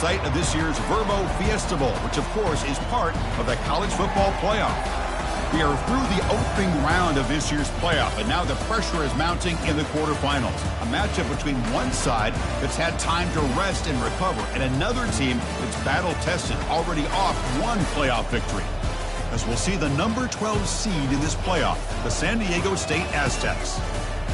site of this year's Verbo Fiesta Bowl, which of course is part of the college football playoff. We are through the opening round of this year's playoff, and now the pressure is mounting in the quarterfinals. A matchup between one side that's had time to rest and recover, and another team that's battle-tested, already off one playoff victory. As we'll see the number 12 seed in this playoff, the San Diego State Aztecs,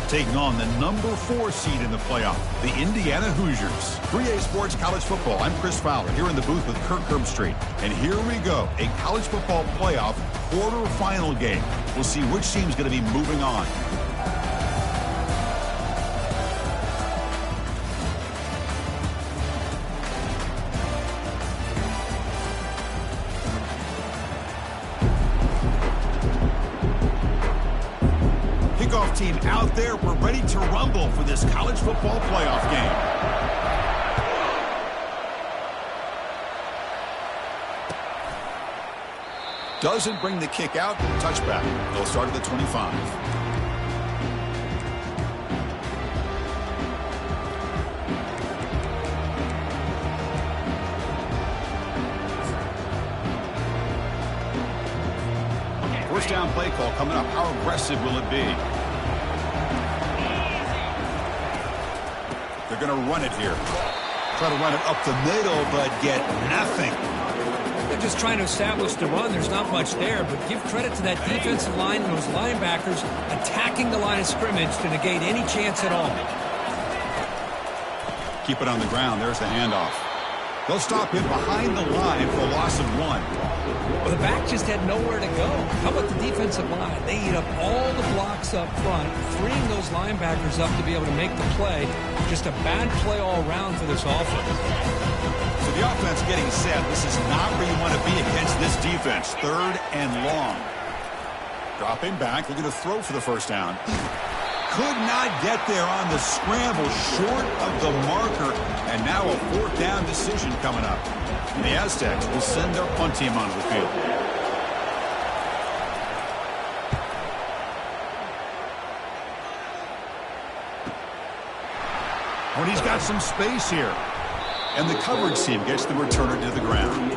taking on the number 4 seed in the playoff, the Indiana Hoosiers. 3A Sports College Football. I'm Chris Fowler here in the booth with Kirk Herbstreit. And here we go, a college football playoff quarterfinal game. We'll see which team's going to be moving on. Team out there, we're ready to rumble for this college football playoff game. Doesn't bring the kick out, touchback. They'll start at the 25. First down play call coming up. How aggressive will it be? They're going to run it here. Try to run it up the middle, but get nothing. They're just trying to establish the run. There's not much there, but give credit to that defensive line and those linebackers attacking the line of scrimmage to negate any chance at all. Keep it on the ground. There's the handoff. They'll stop him behind the line for a loss of 1. Well, the back just had nowhere to go. How about the defensive line? They eat up all the blocks up front, freeing those linebackers up to be able to make the play. Just a bad play all around for this offense. So the offense getting set. This is not where you want to be against this defense. 3rd and long. Dropping back. Looking to throw for the first down. Could not get there on the scramble, short of the marker, and now a 4th down decision coming up. And the Aztecs will send their punt team onto the field. When he's got some space here, and the coverage team gets the returner to the ground.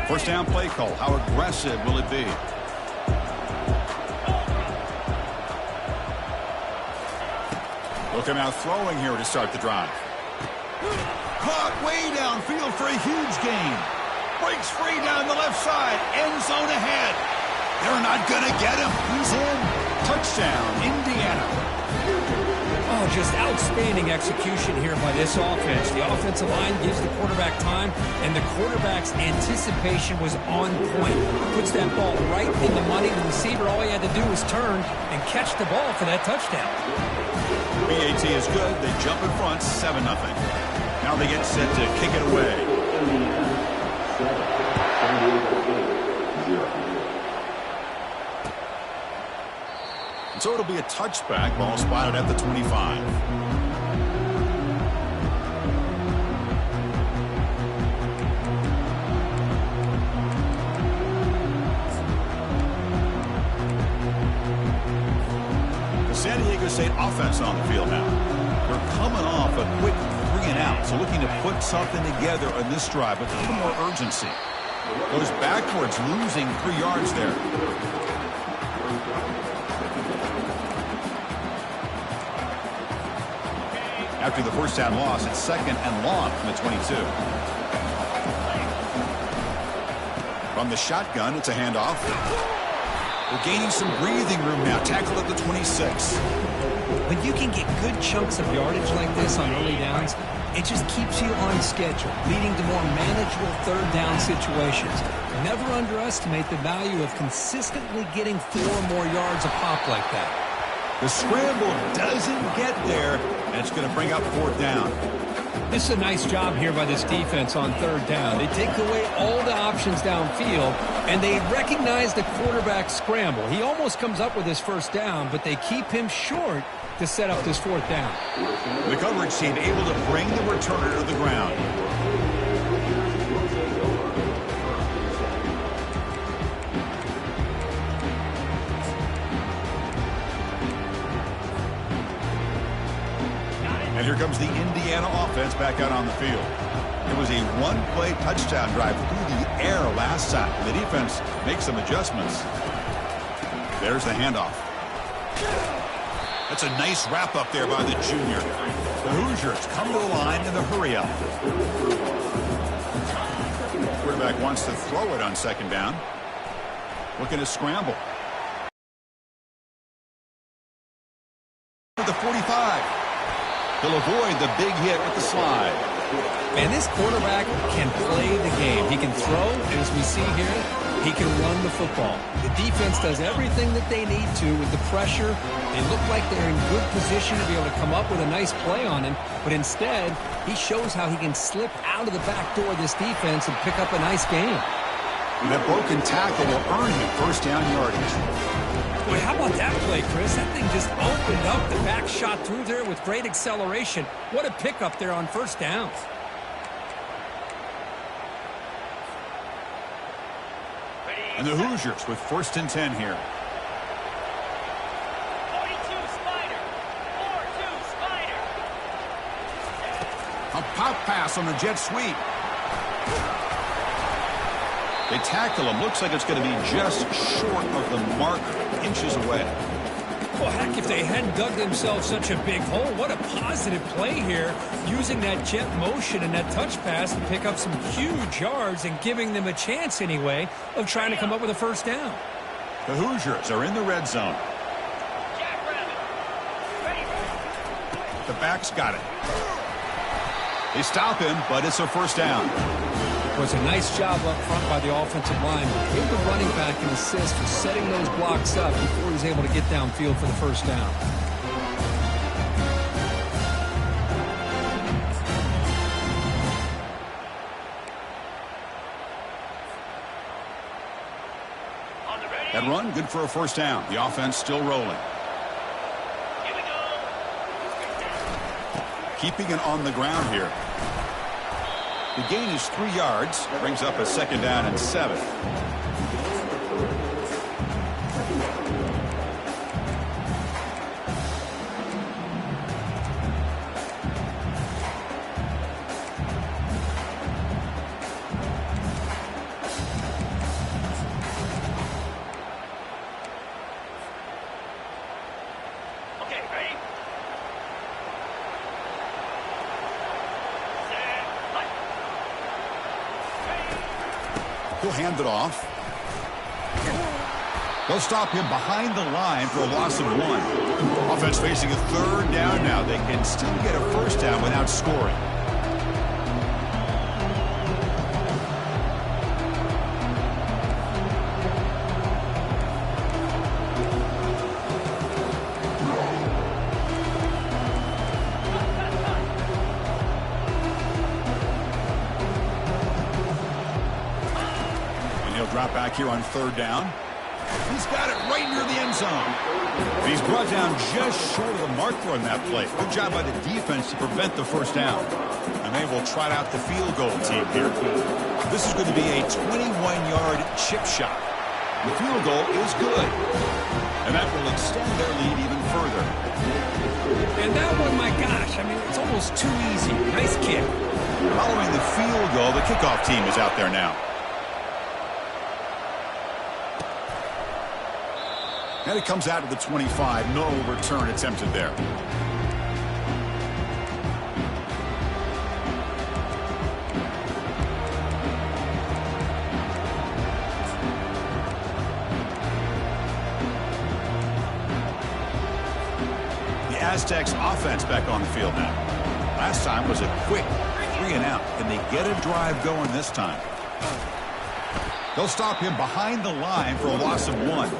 First down play call. How aggressive will it be? They'll come out throwing here to start the drive. Caught way downfield for a huge gain. Breaks free down the left side. End zone ahead. They're not going to get him. He's in. Touchdown, Indiana. Oh, just outstanding execution here by this offense. The offensive line gives the quarterback time, and the quarterback's anticipation was on point. Puts that ball right in the money. The receiver, all he had to do was turn and catch the ball for that touchdown. BAT is good. They jump in front, 7-0. Now they get set to kick it away. So it'll be a touchback. Ball spotted at the 25. The San Diego State offense on the field now. They're coming off a quick 3-and-out, so looking to put something together on this drive with a little more urgency. Goes backwards, losing 3 yards there. After the first down loss, it's 2nd and long from the 22. From the shotgun, it's a handoff. We're gaining some breathing room now. Tackled at the 26. When you can get good chunks of yardage like this on early downs, it just keeps you on schedule, leading to more manageable 3rd down situations. Never underestimate the value of consistently getting 4 more yards a pop like that. The scramble doesn't get there, and it's going to bring up 4th down. This is a nice job here by this defense on 3rd down. They take away all the options downfield, and they recognize the quarterback scramble. He almost comes up with his first down, but they keep him short to set up this 4th down. The coverage team able to bring the returner to the ground. And here comes the Indiana offense back out on the field. It was a one-play touchdown drive through the air last time. The defense makes some adjustments. There's the handoff. That's a nice wrap-up there by the junior. The Hoosiers come to the line in the hurry-up. Quarterback wants to throw it on second down. Looking to scramble. The 45. He'll avoid the big hit with the slide. Man, this quarterback can play the game. He can throw, and as we see here, he can run the football. The defense does everything that they need to with the pressure. They look like they're in good position to be able to come up with a nice play on him, but instead, he shows how he can slip out of the back door of this defense and pick up a nice game. And that broken tackle will earn him first down yardage. Boy, how about that play, Chris? That thing just opened up. The back shot through there with great acceleration. What a pickup there on first downs. And the Hoosiers with 1st and 10 here. 42 Spider. 4-2 Spider. A pop pass on the jet sweep. They tackle him. Looks like it's going to be just short of the marker, inches away. Well, heck, if they hadn't dug themselves such a big hole, what a positive play here, using that jet motion and that touch pass to pick up some huge yards and giving them a chance anyway of trying to come up with a first down. The Hoosiers are in the red zone. The backs got it. They stop him, but it's a first down. It was a nice job up front by the offensive line. Gave the running back an assist for setting those blocks up before he was able to get downfield for the first down. That run, good for a first down. The offense still rolling. Here we go. Keeping it on the ground here. The gain is 3 yards. Brings up a second down and 7. Okay, ready? He'll hand it off. They'll stop him behind the line for a loss of 1. Offense facing a 3rd down now. They can still get a first down without scoring. Drop back here on 3rd down. He's got it right near the end zone. He's brought down just short of the marker on that play. Good job by the defense to prevent the first down. And they will trot out the field goal team here. This is going to be a 21-yard chip shot. The field goal is good. And that will extend their lead even further. And that one, my gosh, I mean, it's almost too easy. Nice kick. Following the field goal, the kickoff team is out there now. And it comes out to the 25. No return attempted there. The Aztecs offense back on the field now. Last time was a quick 3 and out. Can they get a drive going this time? They'll stop him behind the line for a loss of 1.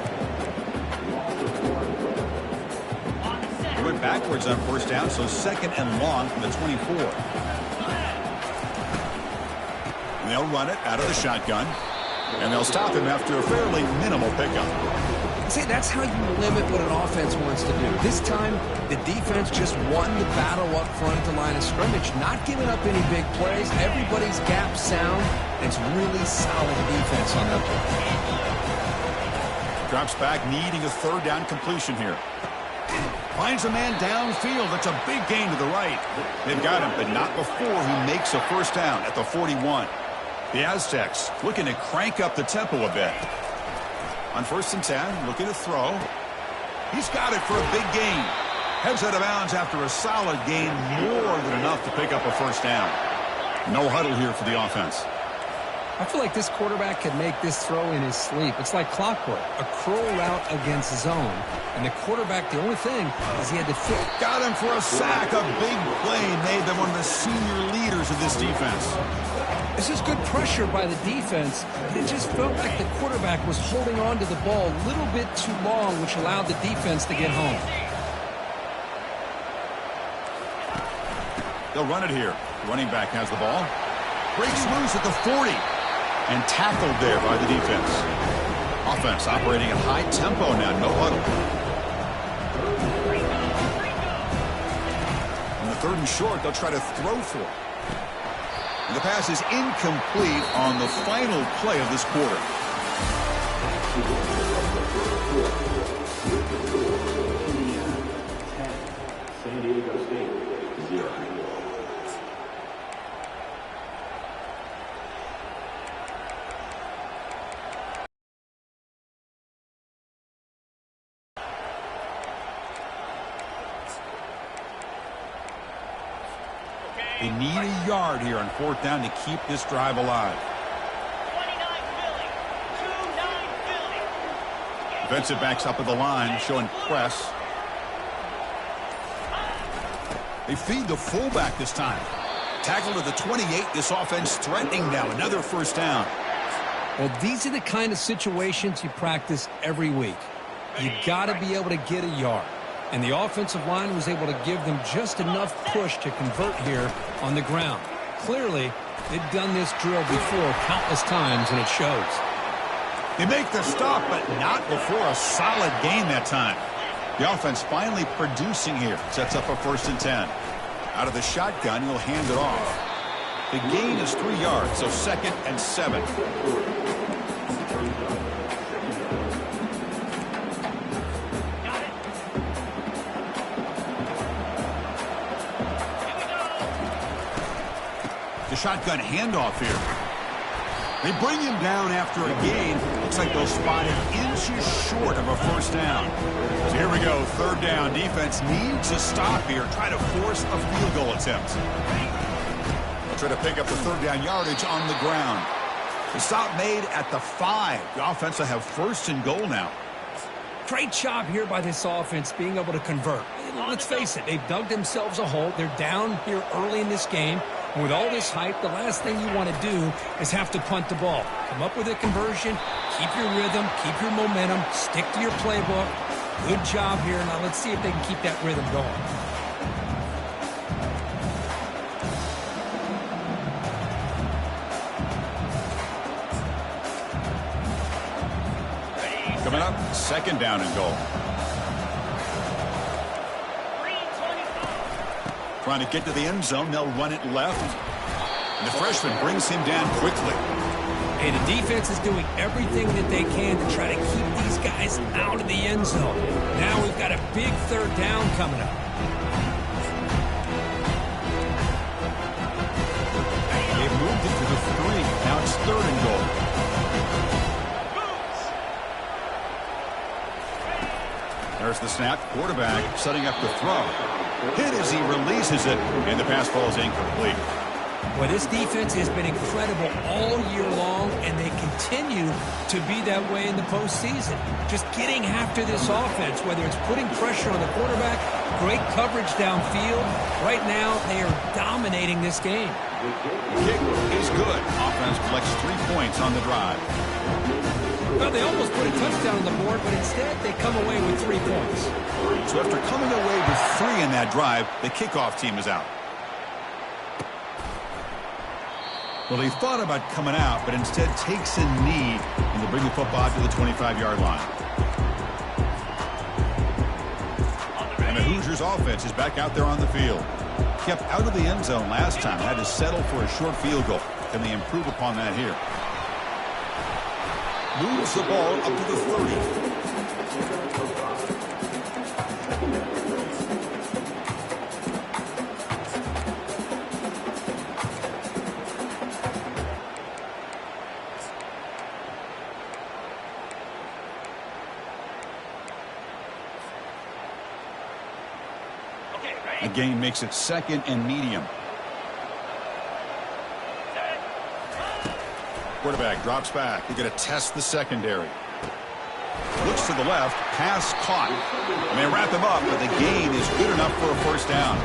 Went backwards on first down, so 2nd and long from the 24. And they'll run it out of the shotgun, and they'll stop him after a fairly minimal pickup. See, that's how you limit what an offense wants to do. This time, the defense just won the battle up front at the line of scrimmage, not giving up any big plays. Everybody's gap sound. It's really solid defense on that play. Drops back, needing a 3rd down completion here. Finds a man downfield. That's a big gain to the right. They've got him, but not before he makes a first down at the 41. The Aztecs looking to crank up the tempo a bit. On 1st and 10, looking to throw. He's got it for a big gain. Heads out of bounds after a solid gain, more than enough to pick up a first down. No huddle here for the offense. I feel like this quarterback could make this throw in his sleep. It's like clockwork, a curl route against zone. And the quarterback, the only thing is he had to fit. Got him for a sack. A big play made them one of the senior leaders of this defense. This is good pressure by the defense. It just felt like the quarterback was holding on to the ball a little bit too long, which allowed the defense to get home. They'll run it here. The running back has the ball. Breaks loose at the 40. And tackled there by the defense. Offense operating at high tempo now. No huddle. On the 3rd and short, they'll try to throw for it. And the pass is incomplete on the final play of this quarter. San Diego State, 0. They need a yard here on 4th down to keep this drive alive. 29 Philly. 2-9 Philly. Defensive backs up at the line, showing press. They feed the fullback this time. Tackled at the 28. This offense threatening now. Another first down. Well, these are the kind of situations you practice every week. You got to be able to get a yard. And the offensive line was able to give them just enough push to convert here on the ground. Clearly, they've done this drill before countless times, and it shows. They make the stop, but not before a solid gain that time. The offense finally producing here. Sets up a 1st and 10. Out of the shotgun, he'll hand it off. The gain is 3 yards, so 2nd and 7. The shotgun handoff here. They bring him down after a gain. Looks like they'll spot him inches short of a first down. So here we go, 3rd down. Defense needs a stop here. Try to force a field goal attempt. They'll try to pick up the 3rd down yardage on the ground. The stop made at the 5. The offense will have 1st and goal now. Great job here by this offense being able to convert. Let's face it, they've dug themselves a hole. They're down here early in this game. And with all this hype, the last thing you want to do is have to punt the ball. Come up with a conversion, keep your rhythm, keep your momentum, stick to your playbook. Good job here. Now let's see if they can keep that rhythm going. Coming up, 2nd down and goal. Trying to get to the end zone. They'll run it left. And the freshman brings him down quickly. Hey, the defense is doing everything that they can to try to keep these guys out of the end zone. Now we've got a big 3rd down coming up. They moved it to the 3. Now it's 3rd and goal. There's the snap. Quarterback setting up the throw. Hit as he releases it, and the pass ball is incomplete. Well, this defense has been incredible all year long, and they continue to be that way in the postseason. Just getting after this offense, whether it's putting pressure on the quarterback, great coverage downfield. Right now, they are dominating this game. The kick is good. Offense collects 3 points on the drive. Well, they almost put a touchdown on the board, but instead they come away with 3 points. So after coming away with 3 in that drive, the kickoff team is out. Well, he thought about coming out, but instead takes a knee and will bring the football to the 25-yard line. And the Hoosiers offense is back out there on the field. Kept out of the end zone last time, had to settle for a short field goal. Can they improve upon that here? Moves the ball up to the 30. The gain makes it 2nd and medium. Quarterback drops back. They're going to test the secondary. Looks to the left. Pass caught. And they wrap him up, but the gain is good enough for a first down.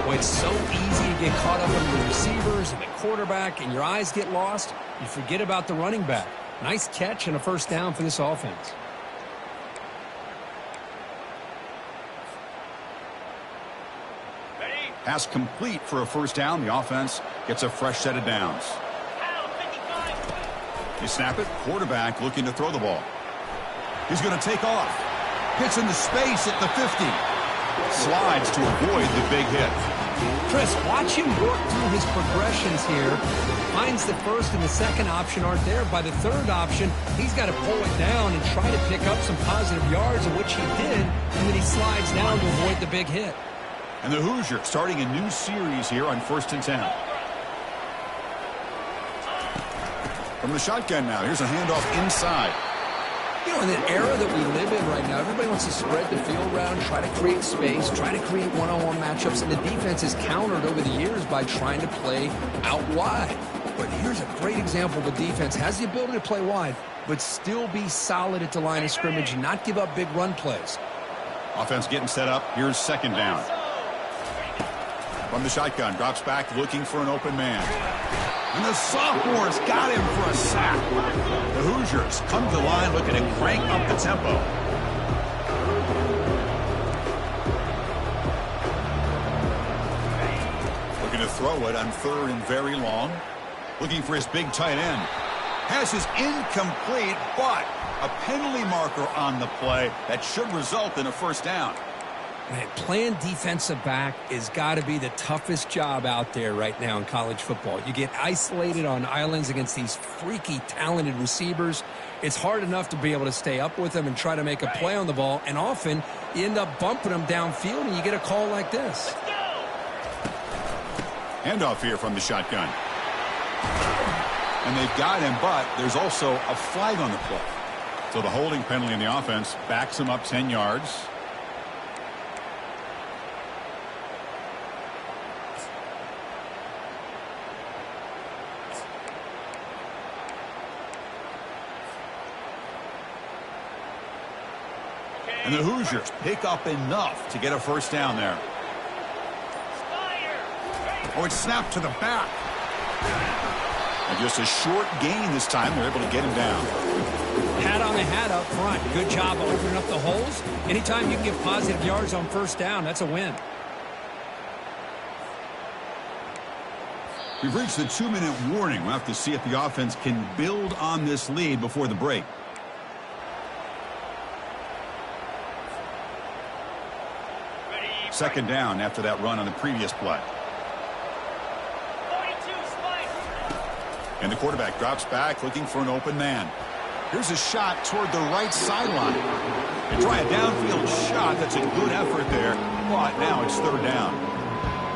Well, it's so easy to get caught up in the receivers and the quarterback, and your eyes get lost. You forget about the running back. Nice catch and a first down for this offense. Pass complete for a first down. The offense gets a fresh set of downs. They snap it. Quarterback looking to throw the ball. He's going to take off. Hits into space at the 50. Slides to avoid the big hit. Chris, watch him work through his progressions here. Finds the first and the second option aren't there. By the third option, he's got to pull it down and try to pick up some positive yards, of which he did, and then he slides down to avoid the big hit. And the Hoosiers starting a new series here on 1st and 10. From the shotgun now, here's a handoff inside. You know, in the era that we live in right now, everybody wants to spread the field around, try to create space, try to create one-on-one matchups, and the defense is countered over the years by trying to play out wide. But here's a great example of a defense has the ability to play wide, but still be solid at the line of scrimmage and not give up big run plays. Offense getting set up. Here's 2nd down. From the shotgun, drops back looking for an open man. And the sophomore's got him for a sack. The Hoosiers come to the line looking to crank up the tempo. Looking to throw it on 3rd and very long. Looking for his big tight end. Pass is incomplete, but a penalty marker on the play that should result in a first down. Man, playing defensive back has got to be the toughest job out there right now in college football. You get isolated on islands against these freaky, talented receivers. It's hard enough to be able to stay up with them and try to make a play on the ball, and often you end up bumping them downfield and you get a call like this. Handoff here from the shotgun. And they've got him, but there's also a flag on the play. So the holding penalty in the offense backs him up 10 yards. And the Hoosiers pick up enough to get a first down there. Oh, it's snapped to the back. And just a short gain this time. They're able to get him down. Hat on the hat up front. Good job of opening up the holes. Anytime you can get positive yards on first down, that's a win. We've reached the 2-minute warning. We'll have to see if the offense can build on this lead before the break. Second down after that run on the previous play. And the quarterback drops back looking for an open man. Here's a shot toward the right sideline. They try a downfield shot. That's a good effort there. But now it's 3rd down.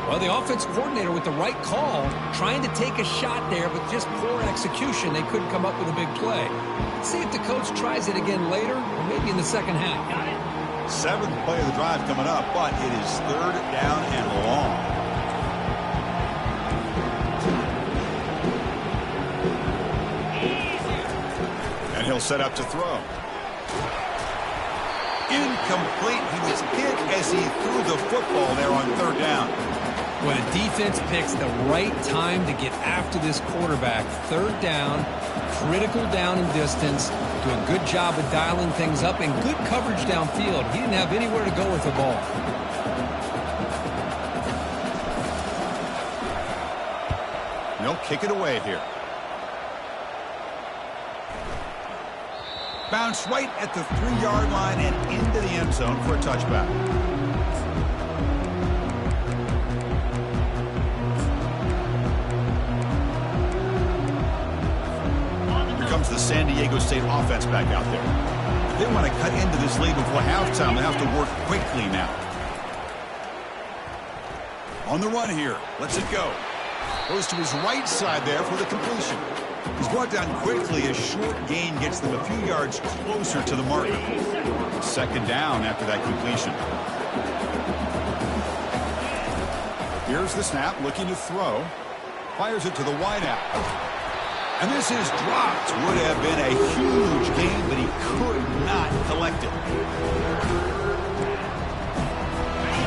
Well, the offense coordinator with the right call, trying to take a shot there, but just poor execution. They couldn't come up with a big play. Let's see if the coach tries it again later, or maybe in the second half. 7th play of the drive coming up, but it is 3rd down and long. And he'll set up to throw. Incomplete. He was hit as he threw the football there on 3rd down. When a defense picks the right time to get after this quarterback, 3rd down, critical down and distance, do a good job of dialing things up and good coverage downfield. He didn't have anywhere to go with the ball. They'll kick it away here. Bounce right at the 3-yard line and into the end zone for a touchback. Comes the San Diego State offense back out there. If they want to cut into this lead before halftime, they have to work quickly now. On the run here. Lets it go. Goes to his right side there for the completion. He's brought down quickly. A short gain gets them a few yards closer to the marker. 2nd down after that completion. Here's the snap, looking to throw. Fires it to the wideout. And this is dropped. Would have been a huge gain, but he could not collect it.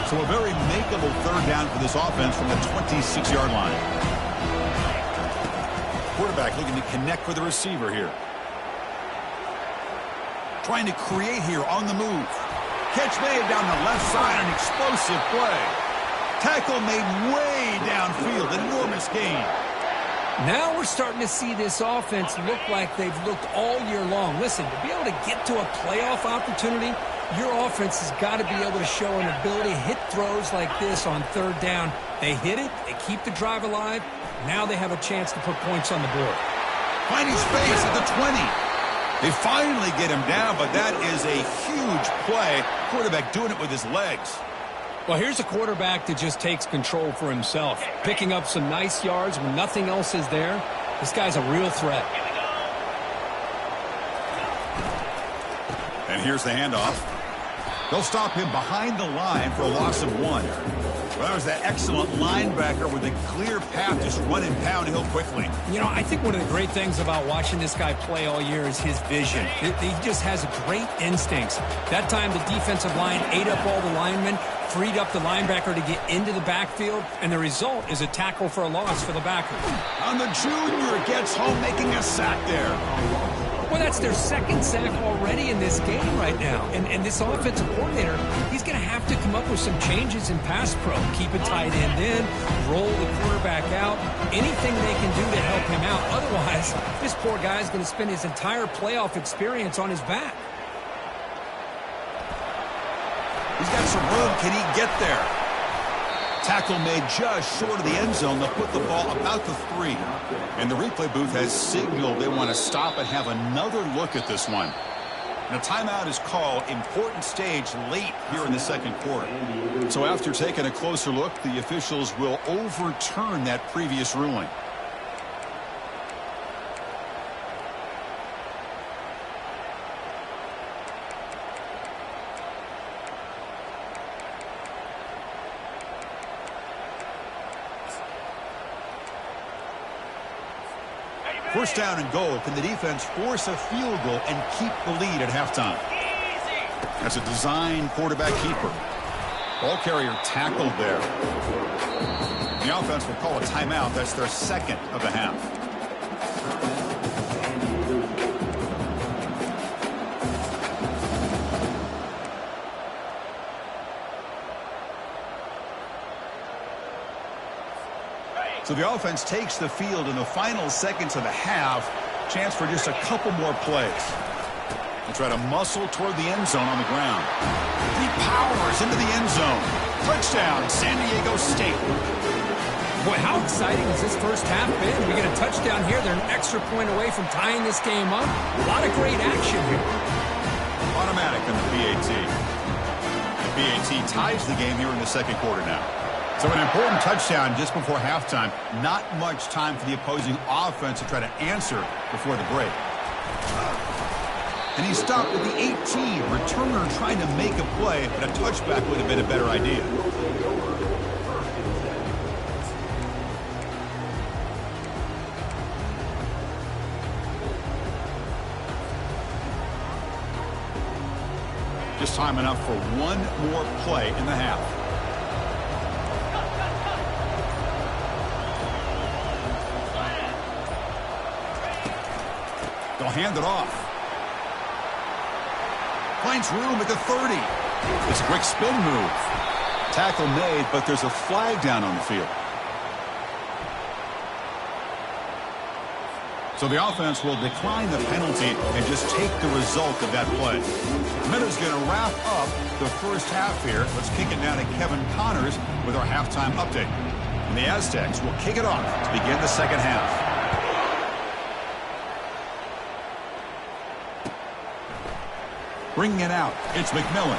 So a very makeable third down for this offense from the 26-yard line. Quarterback looking to connect with the receiver here. Trying to create here on the move. Catch made down the left side, an explosive play. Tackle made way downfield, enormous gain. Now we're starting to see this offense look like they've looked all year long. Listen, to be able to get to a playoff opportunity, your offense has got to be able to show an ability to hit throws like this on third down. They hit it, they keep the drive alive. Now they have a chance to put points on the board. Finding space at the 20. They finally get him down, but that is a huge play. Quarterback doing it with his legs. Well, here's a quarterback that just takes control for himself, picking up some nice yards when nothing else is there. This guy's a real threat. And here's the handoff. They'll stop him behind the line for a loss of 1. Well, that was that excellent linebacker with a clear path, just running downhill quickly. You know, I think one of the great things about watching this guy play all year is his vision. He just has great instincts. That time the defensive line ate up all the linemen, freed up the linebacker to get into the backfield, and the result is a tackle for a loss for the backer. And the junior gets home making a sack there. Well, that's their second sack already in this game right now. And this offensive coordinator, he's going to have to come up with some changes in pass pro. Keep a tight end in, roll the quarterback out, anything they can do to help him out. Otherwise, this poor guy's going to spend his entire playoff experience on his back. He's got some room. Can he get there? Tackle made just short of the end zone. They'll put the ball about the 3. And the replay booth has signaled they want to stop and have another look at this one. And a timeout is called. Important stage late here in the second quarter. So after taking a closer look, the officials will overturn that previous ruling. First down and goal. Can the defense force a field goal and keep the lead at halftime? That's a design quarterback keeper. Ball carrier tackled there. The offense will call a timeout. That's their second of the half. So the offense takes the field in the final seconds of the half. Chance for just a couple more plays. They try to muscle toward the end zone on the ground. He powers into the end zone. Touchdown, San Diego State. Boy, how exciting has this first half been? We get a touchdown here. They're an extra point away from tying this game up. A lot of great action here. Automatic in the PAT. The PAT ties the game here in the second quarter now. So an important touchdown just before halftime. Not much time for the opposing offense to try to answer before the break. And he stopped at the 18. Returner trying to make a play, but a touchback would have been a better idea. Just time enough for one more play in the half. They'll hand it off. Finds room at the 30. It's a quick spin move. Tackle made, but there's a flag down on the field. So the offense will decline the penalty and just take the result of that play. Miller's going to wrap up the first half here. Let's kick it down to Kevin Connors with our halftime update. And the Aztecs will kick it off to begin the second half. Bringing it out, it's McMillan.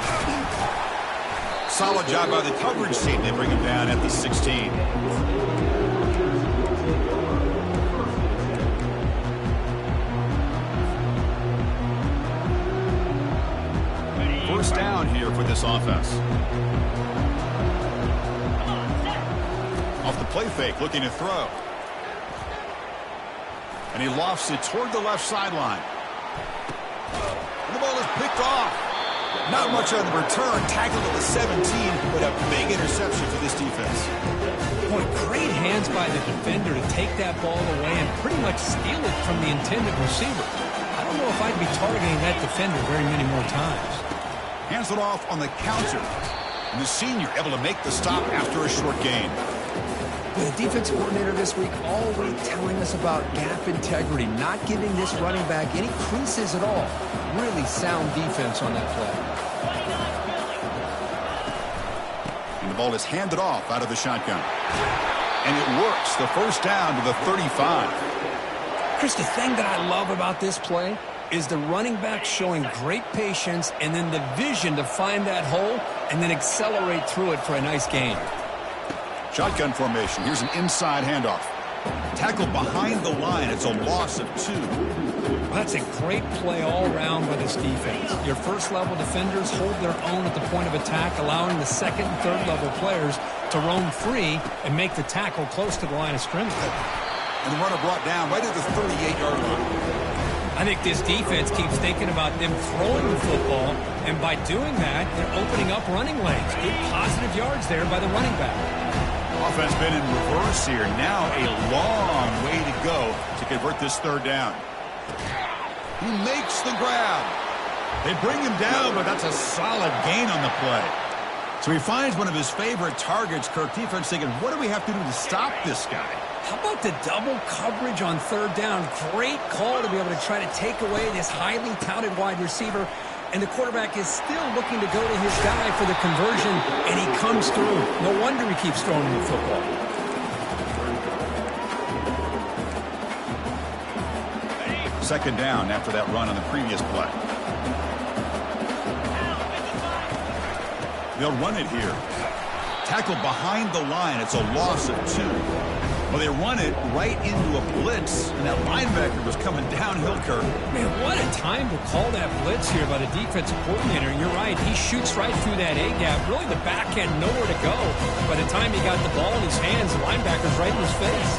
Solid job by the coverage team. They bring him down at the 16. First down here for this offense. Play fake, looking to throw. And he lofts it toward the left sideline. And the ball is picked off. Not much on the return. Tackled at the 17, but a big interception for this defense. Boy, great hands by the defender to take that ball away and pretty much steal it from the intended receiver. I don't know if I'd be targeting that defender very many more times. Hands it off on the counter. And the senior able to make the stop after a short gain. The defensive coordinator this week always telling us about gap integrity, not giving this running back any creases at all. Really sound defense on that play. And the ball is handed off out of the shotgun. And it works. The first down to the 35. Chris, the thing that I love about this play is the running back showing great patience and then the vision to find that hole and then accelerate through it for a nice gain. Shotgun formation. Here's an inside handoff. Tackled behind the line. It's a loss of 2. Well, that's a great play all around by this defense. Your first-level defenders hold their own at the point of attack, allowing the second and third-level players to roam free and make the tackle close to the line of scrimmage. And the runner brought down right at the 38-yard line. I think this defense keeps thinking about them throwing the football, and by doing that, they're opening up running lanes. Good positive yards there by the running back. Offense been in reverse here. Now a long way to go to convert this third down. He makes the grab. They bring him down, but that's a solid gain on the play. So he finds one of his favorite targets. Kirk, defense thinking, what do we have to do to stop this guy? How about the double coverage on third down? Great call to be able to try to take away this highly touted wide receiver. And the quarterback is still looking to go to his guy for the conversion, and he comes through. No wonder he keeps throwing the football. Second down after that run on the previous play. They'll run it here. Tackled behind the line. It's a loss of 2. Well, they run it right into a blitz, and that linebacker was coming downhill, Kirk. Man, what a time to call that blitz here by the defensive coordinator. And you're right, he shoots right through that A-gap. Really, the back had nowhere to go. By the time he got the ball in his hands, the linebacker's right in his face.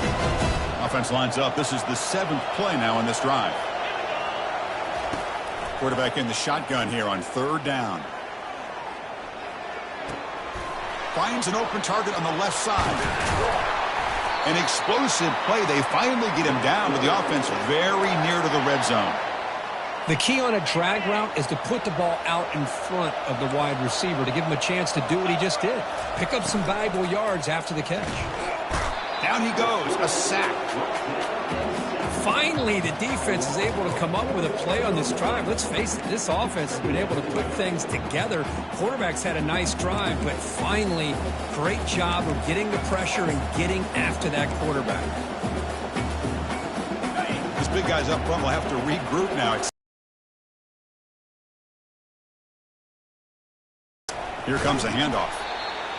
Offense lines up. This is the 7th play now in this drive. Quarterback in the shotgun here on third down. Finds an open target on the left side. An explosive play. They finally get him down, but the offense very near to the red zone. The key on a drag route is to put the ball out in front of the wide receiver to give him a chance to do what he just did. Pick up some valuable yards after the catch. Down he goes. A sack. Finally, the defense is able to come up with a play on this drive. Let's face it, this offense has been able to put things together. Quarterback's had a nice drive, but finally, great job of getting the pressure and getting after that quarterback. This big guy's up front will have to regroup now. Here comes a handoff.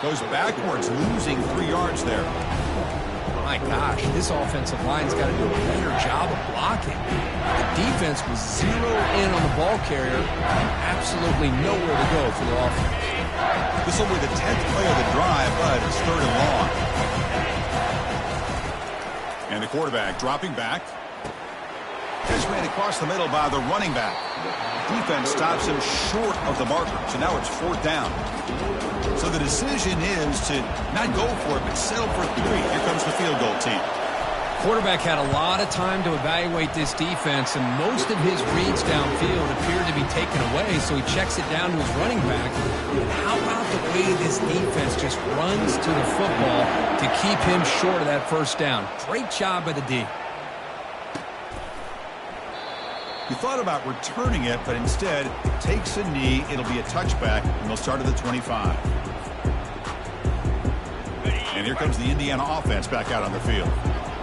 Goes backwards, losing 3 yards there. My gosh, this offensive line's got to do a better job of blocking. The defense was zeroed in on the ball carrier and absolutely nowhere to go for the offense. This will be the 10th play of the drive, but it's third and long. And the quarterback dropping back. Is ran across the middle by the running back. Defense stops him short of the marker, so now it's 4th down. So the decision is to not go for it, but settle for 3. Here comes the field goal team. Quarterback had a lot of time to evaluate this defense, and most of his reads downfield appeared to be taken away, so he checks it down to his running back. And how about the way this defense just runs to the football to keep him short of that first down? Great job by the D. He thought about returning it, but instead takes a knee. It'll be a touchback, and they'll start at the 25. And here comes the Indiana offense back out on the field.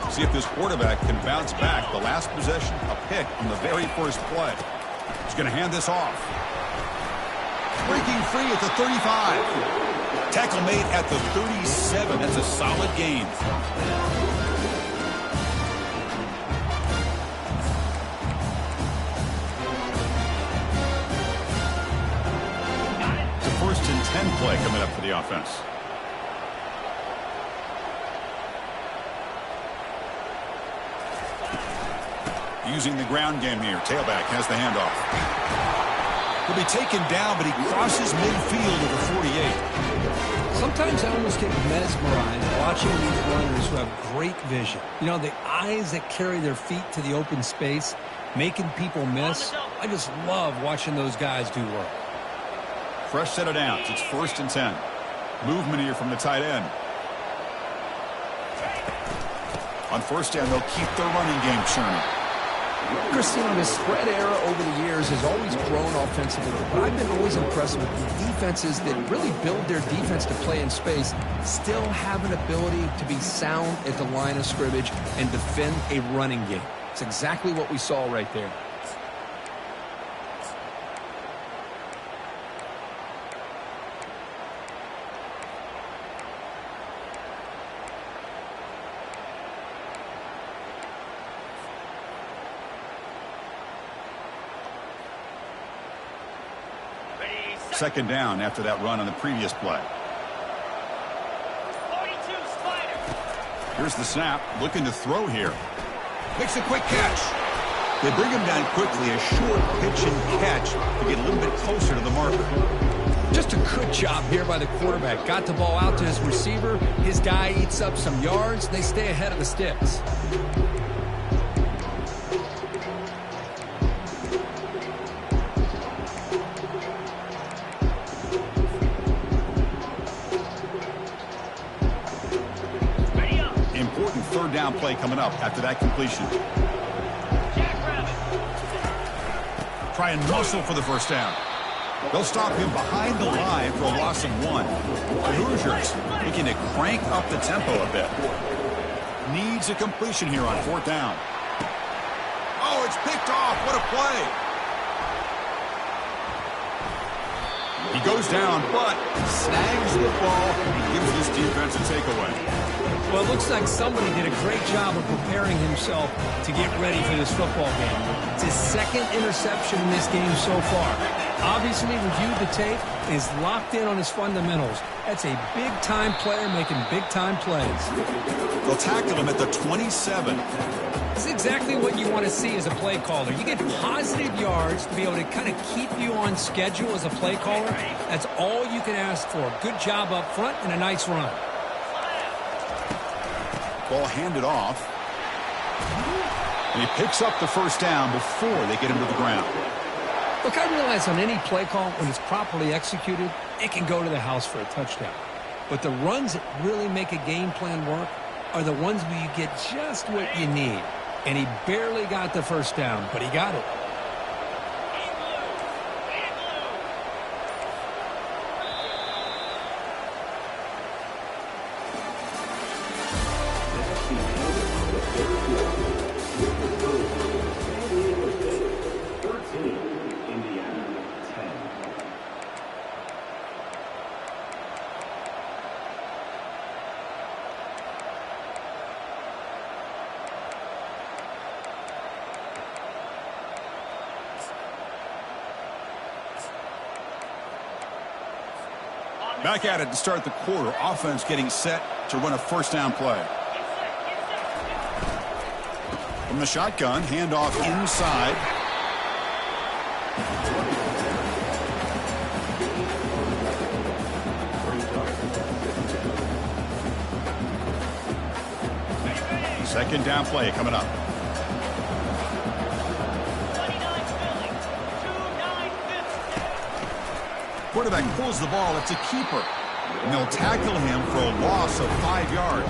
See if this quarterback can bounce back. The last possession, a pick on the very first play. He's going to hand this off. Breaking free at the 35. Tackle made at the 37. That's a solid gain. It's a 1st and 10 play coming up for the offense. using the ground game here. Tailback has the handoff. He'll be taken down, but he crosses midfield at the 48. Sometimes I almost get mesmerized watching these runners who have great vision. You know, the eyes that carry their feet to the open space, making people miss. I just love watching those guys do work. Fresh set of downs. It's 1st and 10. Movement here from the tight end. On 1st down, they'll keep their running game churning. Christine, the spread era over the years has always grown offensively, but I've been always impressed with the defenses that really build their defense to play in space, still have an ability to be sound at the line of scrimmage and defend a running game. It's exactly what we saw right there. Second down after that run on the previous play. 42 Spider. Here's the snap. Looking to throw here. Makes a quick catch. They bring him down quickly. A short pitch and catch to get a little bit closer to the marker. Just a good job here by the quarterback. Got the ball out to his receiver. His guy eats up some yards. They stay ahead of the sticks. Third down play coming up after that completion. Try and muscle for the first down. They'll stop him behind the line for a loss of 1. The Hoosiers looking to crank up the tempo a bit. Needs a completion here on 4th down. Oh, it's picked off. What a play. He goes down, but snags the ball and gives this defense a takeaway. Well, it looks like somebody did a great job of preparing himself to get ready for this football game. It's his 2nd interception in this game so far. Obviously reviewed the tape, is locked in on his fundamentals. That's a big-time player making big-time plays. They'll tackle him at the 27. This is exactly what you want to see as a play caller. You get positive yards to be able to kind of keep you on schedule as a play caller. That's all you can ask for. Good job up front and a nice run. Ball handed off. And he picks up the first down before they get him to the ground. Look, I realize on any play call, when it's properly executed, it can go to the house for a touchdown. But the runs that really make a game plan work are the ones where you get just what you need. And he barely got the first down, but he got it. Back at it to start the quarter. Offense getting set to run a first down play. From the shotgun, handoff inside. Second down play coming up. Quarterback pulls the ball. It's a keeper. And they'll tackle him for a loss of 5 yards.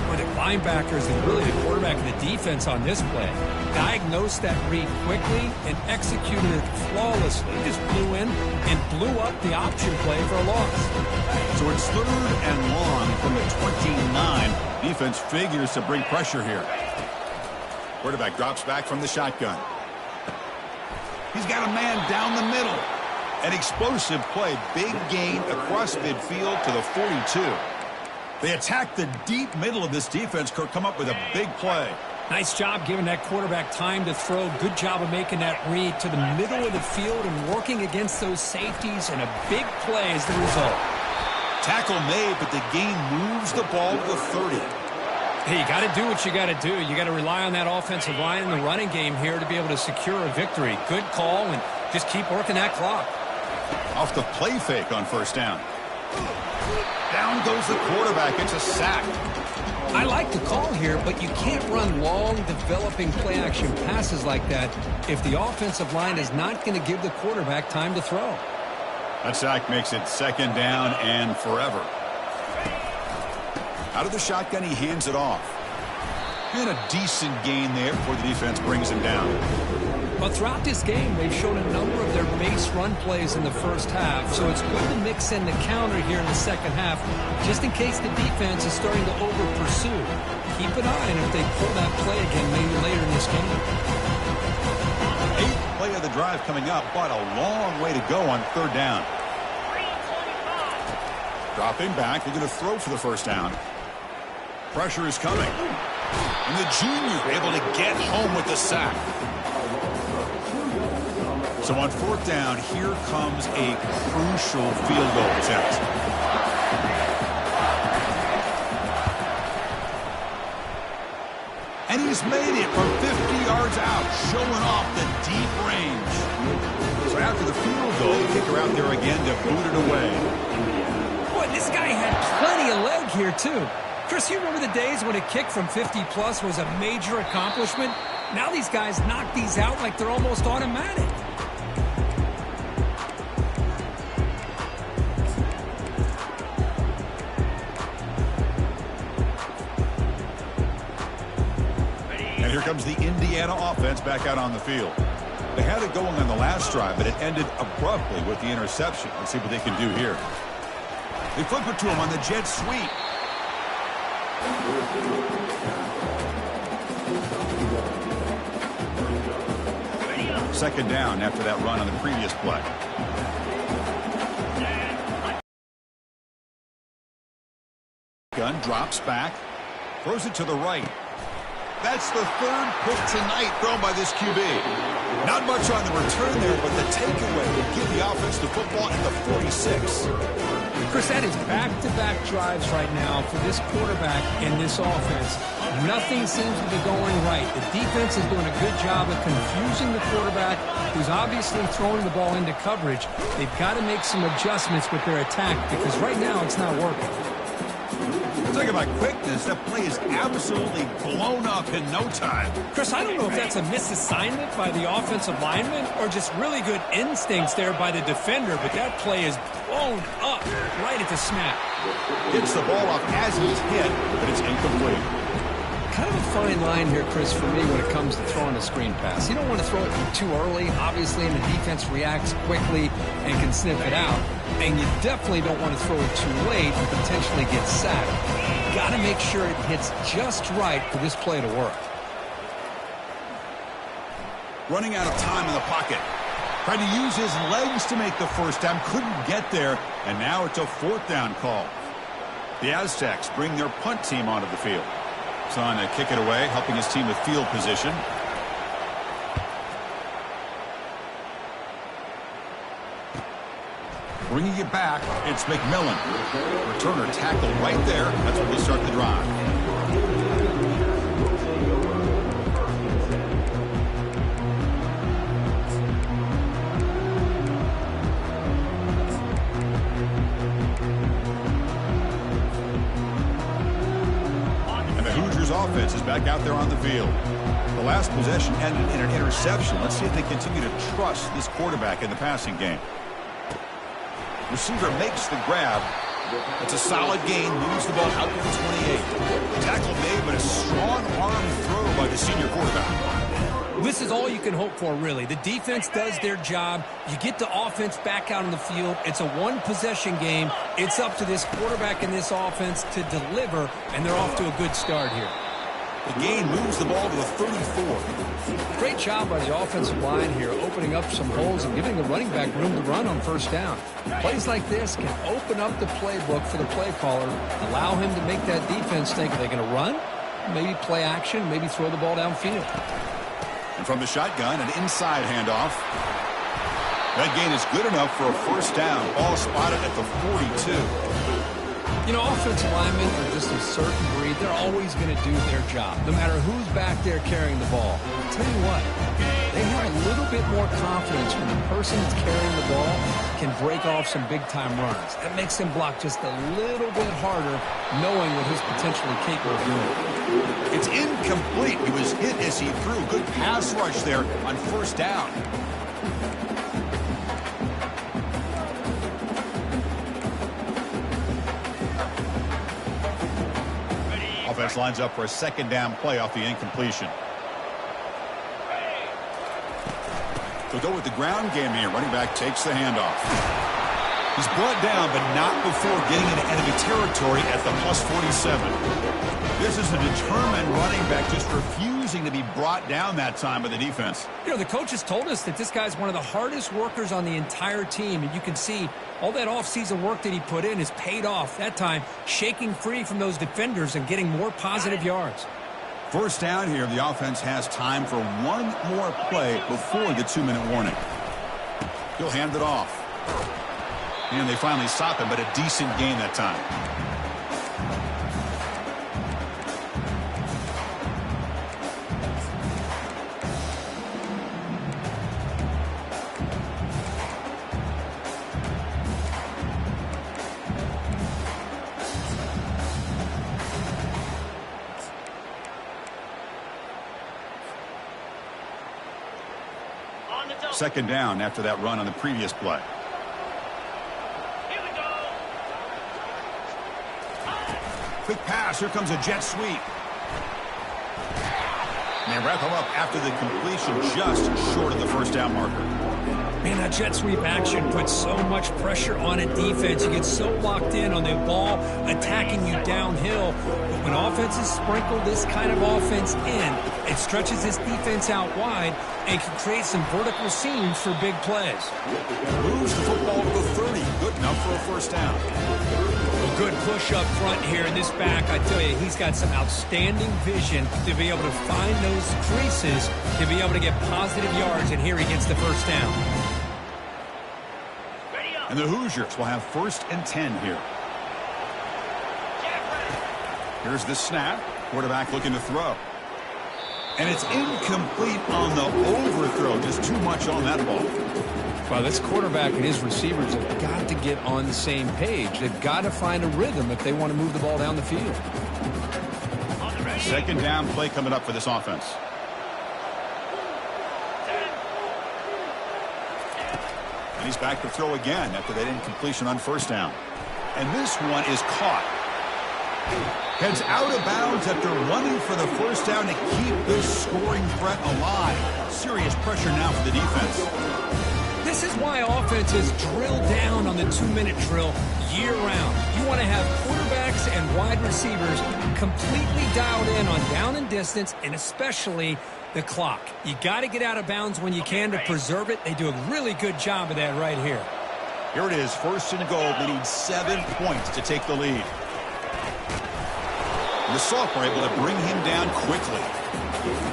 Well, the linebackers and really the quarterback and the defense on this play diagnosed that read quickly and executed it flawlessly. Just flew in and blew up the option play for a loss. So it's 3rd and long from the 29. Defense figures to bring pressure here. Quarterback drops back from the shotgun. He's got a man down the middle. An explosive play, big gain across midfield to the 42. They attack the deep middle of this defense, come up with a big play. Nice job giving that quarterback time to throw. Good job of making that read to the middle of the field and working against those safeties, and a big play is the result. Tackle made, but the gain moves the ball to the 30. Hey, you got to do what you got to do. You got to rely on that offensive line in the running game here to be able to secure a victory. Good call, and just keep working that clock. Off the play fake on first down. Down goes the quarterback. It's a sack. I like the call here, but you can't run long, developing play-action passes like that if the offensive line is not going to give the quarterback time to throw. That sack makes it second down and forever. Out of the shotgun, he hands it off. And a decent gain there before the defense brings him down. But throughout this game, they've shown a number of their base run plays in the first half, so it's good to mix in the counter here in the second half, just in case the defense is starting to over-pursue. Keep an eye on if they pull that play again maybe later in this game. 8th play of the drive coming up, but a long way to go on third down. Dropping back, they're going to throw for the first down. Pressure is coming. And the junior able to get home with the sack. So on fourth down, here comes a crucial field goal attempt. And he's made it from 50 yards out, showing off the deep range. So after the field goal, the kicker out there again to boot it away. Boy, this guy had plenty of leg here, too. Chris, you remember the days when a kick from 50-plus was a major accomplishment? Now these guys knock these out like they're almost automatic. And here comes the Indiana offense back out on the field. They had it going on the last drive, but it ended abruptly with the interception. Let's see what they can do here. They flip it to him on the jet sweep. Second down after that run on the previous play. Gun drops back, throws it to the right. That's the third pick tonight thrown by this QB. Not much on the return there, but the takeaway will give the offense the football at the 46. Chris, that is back-to-back drives right now for this quarterback and this offense. Nothing seems to be going right. The defense is doing a good job of confusing the quarterback, who's obviously throwing the ball into coverage. They've got to make some adjustments with their attack because right now it's not working. Talk about quickness. That play is absolutely blown up in no time. Chris, I don't know if that's a misassignment by the offensive lineman or just really good instincts there by the defender, but that play is blown up right at the snap. Gets the ball off as he's hit, but it's incomplete. Kind of a fine line here, Chris, for me when it comes to throwing a screen pass. You don't want to throw it too early, obviously, and the defense reacts quickly and can sniff it out. And you definitely don't want to throw it too late and potentially get sacked. Got to make sure it hits just right for this play to work. Running out of time in the pocket. Tried to use his legs to make the first down. Couldn't get there. And now it's a fourth down call. The Aztecs bring their punt team onto the field. Son to kick it away, helping his team with field position. Bringing it back, it's McMillan. Returner tackled right there. That's where we start the drive. And the Hoosiers offense is back out there on the field. The last possession ended in an interception. Let's see if they continue to trust this quarterback in the passing game. Receiver makes the grab. It's a solid gain. Moves the ball out to the 28. Tackle made, but a strong arm throw by the senior quarterback. This is all you can hope for, really. The defense does their job. You get the offense back out on the field. It's a one-possession game. It's up to this quarterback and this offense to deliver, and they're off to a good start here. The gain moves the ball to the 34. Great job by the offensive line here, opening up some holes and giving the running back room to run on first down. Plays like this can open up the playbook for the play caller, allow him to make that defense think, are they going to run? Maybe play action, maybe throw the ball downfield. And from the shotgun, an inside handoff. That gain is good enough for a first down. Ball spotted at the 42. You know, offensive linemen are just a certain breed. They're always going to do their job, no matter who's back there carrying the ball. I'll tell you what, they have a little bit more confidence when the person that's carrying the ball can break off some big-time runs. That makes him block just a little bit harder, knowing what he's potentially capable of doing. It's incomplete. He was hit as he threw. Good pass rush there on first down. Offense lines up for a second down play off the incompletion. They'll go with the ground game here. Running back takes the handoff. He's brought down, but not before getting into enemy territory at the +47. This is a determined running back just refusing to be brought down that time by the defense. You know, the coaches told us that this guy's one of the hardest workers on the entire team, and you can see all that offseason work that he put in has paid off. That time, shaking free from those defenders and getting more positive yards. First down here, the offense has time for one more play before the 2-minute warning. He'll hand it off. And they finally stop him, but a decent gain that time. Second down after that run on the previous play. Here we go. Quick pass. Here comes a jet sweep. And they wrap him up after the completion just short of the first down marker. Man, that jet sweep action puts so much pressure on a defense. You get so locked in on the ball attacking you downhill. But when offenses sprinkle this kind of offense in, it stretches this defense out wide and can create some vertical seams for big plays. Moves the football to the 30. Good enough for a first down. A good push up front here in this back. I tell you, he's got some outstanding vision to be able to find those creases, to be able to get positive yards, and here he gets the first down. And the Hoosiers will have 1st and 10 here. Here's the snap. Quarterback looking to throw. And it's incomplete on the overthrow. Just too much on that ball. Well, this quarterback and his receivers have got to get on the same page. They've got to find a rhythm if they want to move the ball down the field. Second down play coming up for this offense. And he's back to throw again after that incompletion on first down. And this one is caught. Heads out of bounds after running for the first down to keep this scoring threat alive. Serious pressure now for the defense. This is why offenses drill down on the 2-minute drill year-round. You want to have quarterbacks and wide receivers completely dialed in on down and distance, and especially the clock. You got to get out of bounds when you can to preserve it. They do a really good job of that right here. Here it is, 1st and goal. They need 7 points to take the lead. The sophomore able to bring him down quickly.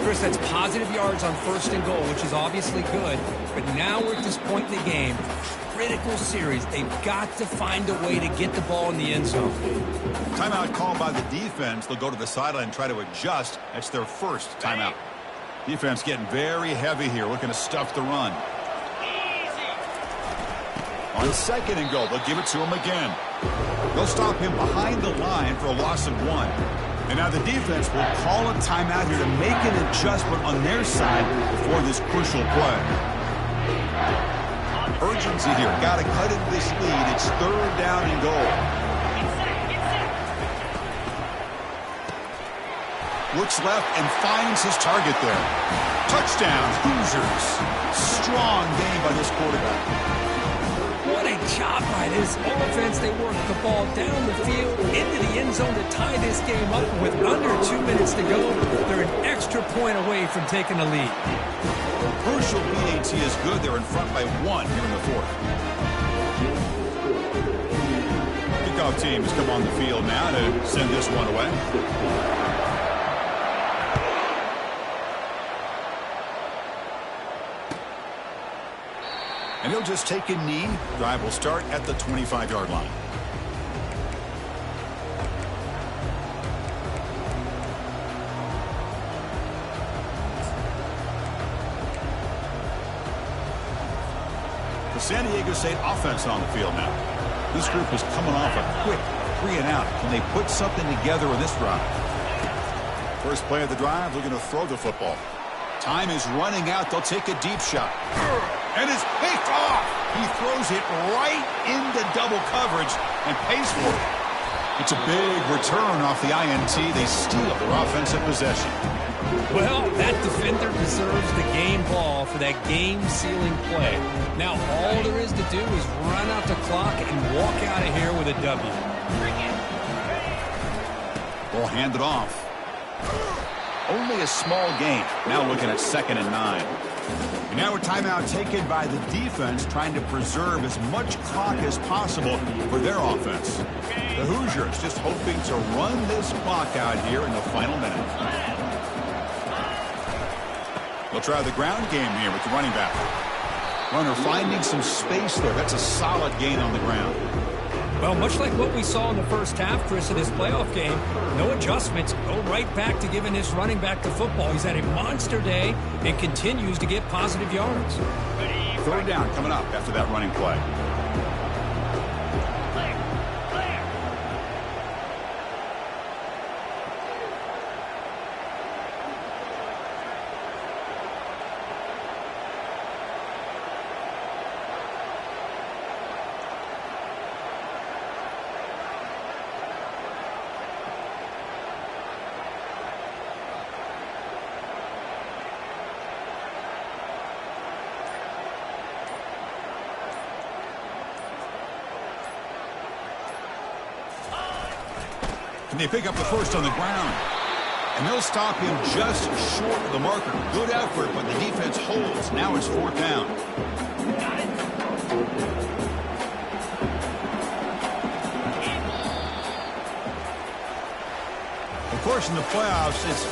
Chris, that's positive yards on 1st and goal, which is obviously good. But now we're at this point in the game, critical series. They've got to find a way to get the ball in the end zone. Timeout called by the defense. They'll go to the sideline and try to adjust. That's their first timeout. Defense getting very heavy here, looking to stuff the run. On 2nd and goal, they'll give it to him again. They'll stop him behind the line for a loss of 1. And now the defense will call a timeout here to make an adjustment on their side before this crucial play. Urgency here. Got to cut into this lead. It's 3rd down and goal. Looks left and finds his target there. Touchdown, Hoosiers. Strong game by this quarterback. What a job by this offense. They work the ball down the field into the end zone to tie this game up. With under 2 minutes to go, they're an extra point away from taking the lead. Crucial PAT is good. They're in front by 1 here in the 4th. Kickoff team has come on the field now to send this one away. And he'll just take a knee. Drive will start at the 25-yard line. The San Diego State offense on the field now. This group is coming off a quick 3-and-out. Can they put something together in this drive? First play of the drive, looking to throw the football. Time is running out. They'll take a deep shot. And it's picked off. He throws it right into double coverage and pays for it. It's a big return off the INT. They steal their offensive possession. Well, that defender deserves the game ball for that game-sealing play. Now, all there is to do is run out the clock and walk out of here with a W. Ball handed off. Only a small gain. Now looking at 2nd and 9. And now a timeout taken by the defense, trying to preserve as much clock as possible for their offense. The Hoosiers just hoping to run this clock out here in the final minute. They'll try the ground game here with the running back. Runner finding some space there. That's a solid gain on the ground. Well, much like what we saw in the first half, Chris, in this playoff game, no adjustments. Go right back to giving his running back the football. He's had a monster day and continues to get positive yards. 3rd down coming up after that running play. And they pick up the first on the ground. And they'll stop him just short of the marker. Good effort, but the defense holds. Now it's 4th down. Of course, in the playoffs, it's